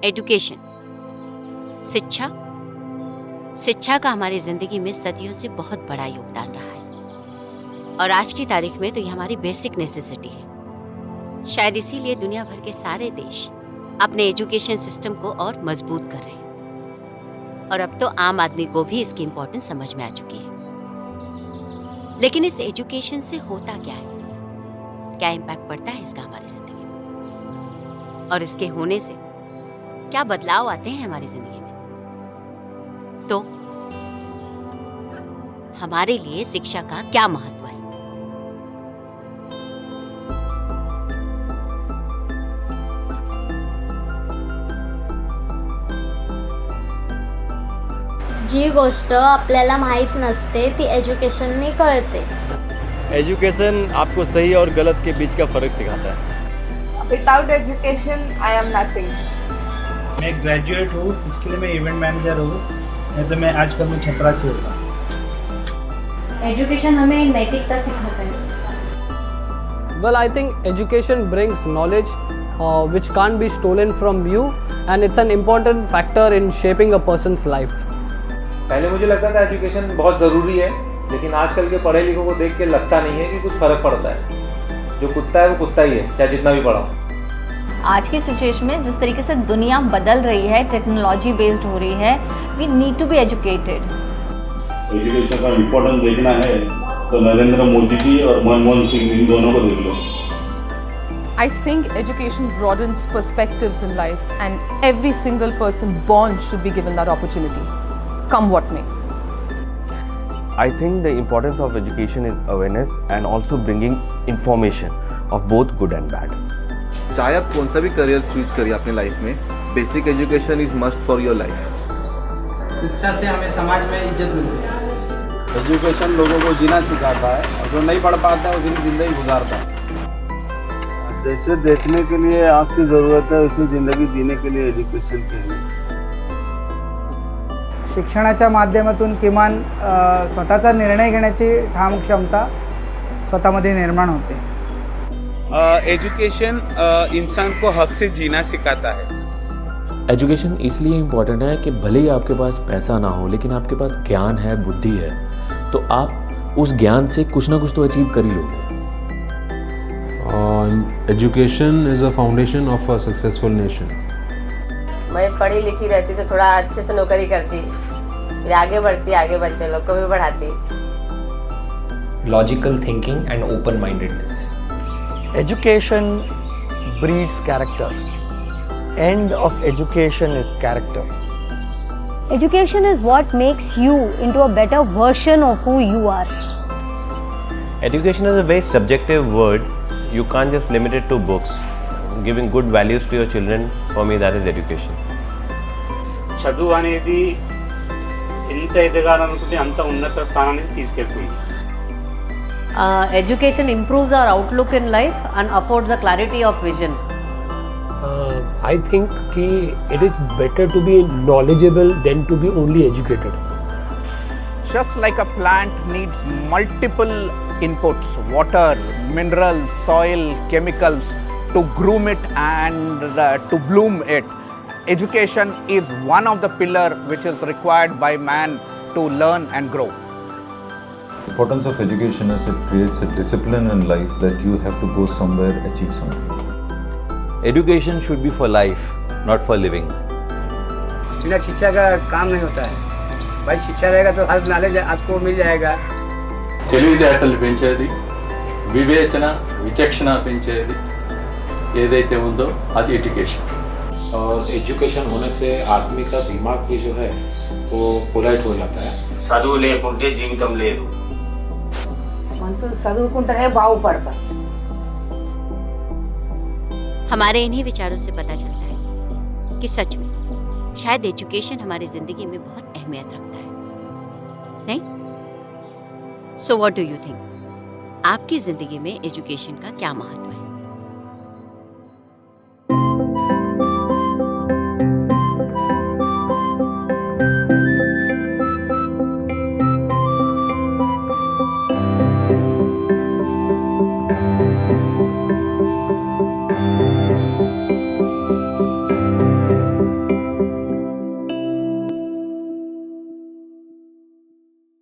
Education, शिक्षा। शिक्षा का हमारी जिंदगी में सदियों से बहुत बड़ा योगदान रहा है और आज की तारीख में तो ये हमारी बेसिक नेसेसिटी है। शायद इसीलिए दुनिया भर के सारे देश अपने एजुकेशन सिस्टम को और मजबूत कर रहे हैं और अब तो आम आदमी को भी इसकी इम्पोर्टेंस समझ में आ चुकी है। लेकिन इस एजुकेशन से होता क्या है, क्या इम्पैक्ट पड़ता है इसका हमारी जिंदगी में और इसके होने से क्या बदलाव आते हैं हमारी जिंदगी में। तो हमारे लिए शिक्षा का क्या महत्व है? जी गोष्ट आपल्याला माहीत नसते ती एज्युकेशनने कळते। एजुकेशन आपको सही और गलत के बीच का फर्क सिखाता है। Without education I am nothing. मैं ग्रेजुएट हूँ, इसके लिए मैं इवेंट मैनेजर हूँ, नहीं तो मैं आजकल में छपरा से होता। एजुकेशन हमें नैतिकता सिखाता है। Well, I think education brings knowledge which can't be stolen from you, and it's an important factor in shaping a person's life. पहले मुझे लगता था एजुकेशन बहुत ज़रूरी है, लेकिन आजकल के पढ़े लिखों को देख के लगता नहीं है कि कुछ फ़र्क पड़ता है। जो कुत्ता है वो कुत्ता ही है, चाहे जितना भी पढ़ा हो। आज की सिचुएशन में जिस तरीके से दुनिया बदल रही है, टेक्नोलॉजी बेस्ड हो रही है, we need to be educated. Education का इम्पोर्टेंस देखना है तो नरेंद्र मोदी जी और मनमोहन सिंह इन दोनों को देख लो। I think education broadens perspectives in life and every single person born should be given that opportunity, come what may. I think the importance of education is awareness and also bringing information of both good and bad. चाहे आप कौन सा भी career choose करिए अपने life में, basic education is must for your life. शिक्षा से हमें समाज में इज्जत मिलती है। एजुकेशन लोगों को जीना सिखाता है और जो नहीं पढ़ पाता है उसी जिंदगी गुजारता है। जैसे देखने के लिए आँख की जरूरत है, उसी जिंदगी जीने के लिए एजुकेशन की है। शिक्षणाच्या माध्यमातून किमान स्वतःचा निर्णय घेण्याची ठाम क्षमता स्वतःमध्ये निर्माण होते। एजुकेशन इंसान को हक से जीना सिखाता है। एजुकेशन इसलिए इम्पोर्टेंट है कि भले ही आपके पास पैसा ना हो, लेकिन आपके पास ज्ञान है, बुद्धि है, तो आप उस ज्ञान से कुछ ना कुछ तो अचीव कर ही लोगे। Education is a foundation of a successful nation. मैं पढ़ी लिखी रहती तो थोड़ा अच्छे से नौकरी करती, फिर आगे बढ़ती, आगे बच्चे लोग को भी पढ़ाती। Logical thinking and open mindedness. Education breeds character. End of education is character. Education is what makes you into a better version of who you are. Education is a very subjective word. You can't just limit it to books. Giving good values to your children, for me that is education. చదువు అనేది ఎంత ఎదగాలనుకుంటే అంత ఉన్నత స్థానానికి తీసుకెళ్తుంది. Education improves our outlook in life and affords a clarity of vision. I think कि it is better to be knowledgeable than to be only educated. Just like a plant needs multiple inputs, water, minerals, soil, chemicals to groom it and to bloom it, education is one of the pillar which is required by man to learn and grow. Importance of education is it creates a discipline in life that you have to go somewhere, achieve something. Education should be for life, not for living. बिना शिक्षा का काम नहीं होता है। भाई शिक्षा रहेगा तो हर नॉलेज आपको मिल जाएगा। తెలివితేటలు పెంచేది, వివేచన విచక్షణ పెంచేది ఏదైతే ఉందో అది ఎడ్యుకేషన్। और एजुकेशन होने से आदमी का दिमाग भी जो है वो पोलाइट हो जाता है। చదువు లేకుంటే జీవితం లేదు। మనుషులు చదువుకుంటేనే బాగుపడతారు। हमारे इन्हीं विचारों से पता चलता है कि सच में शायद एजुकेशन हमारी जिंदगी में बहुत अहमियत रखता है, नहीं? So what do you think? आपकी जिंदगी में एजुकेशन का क्या महत्व है?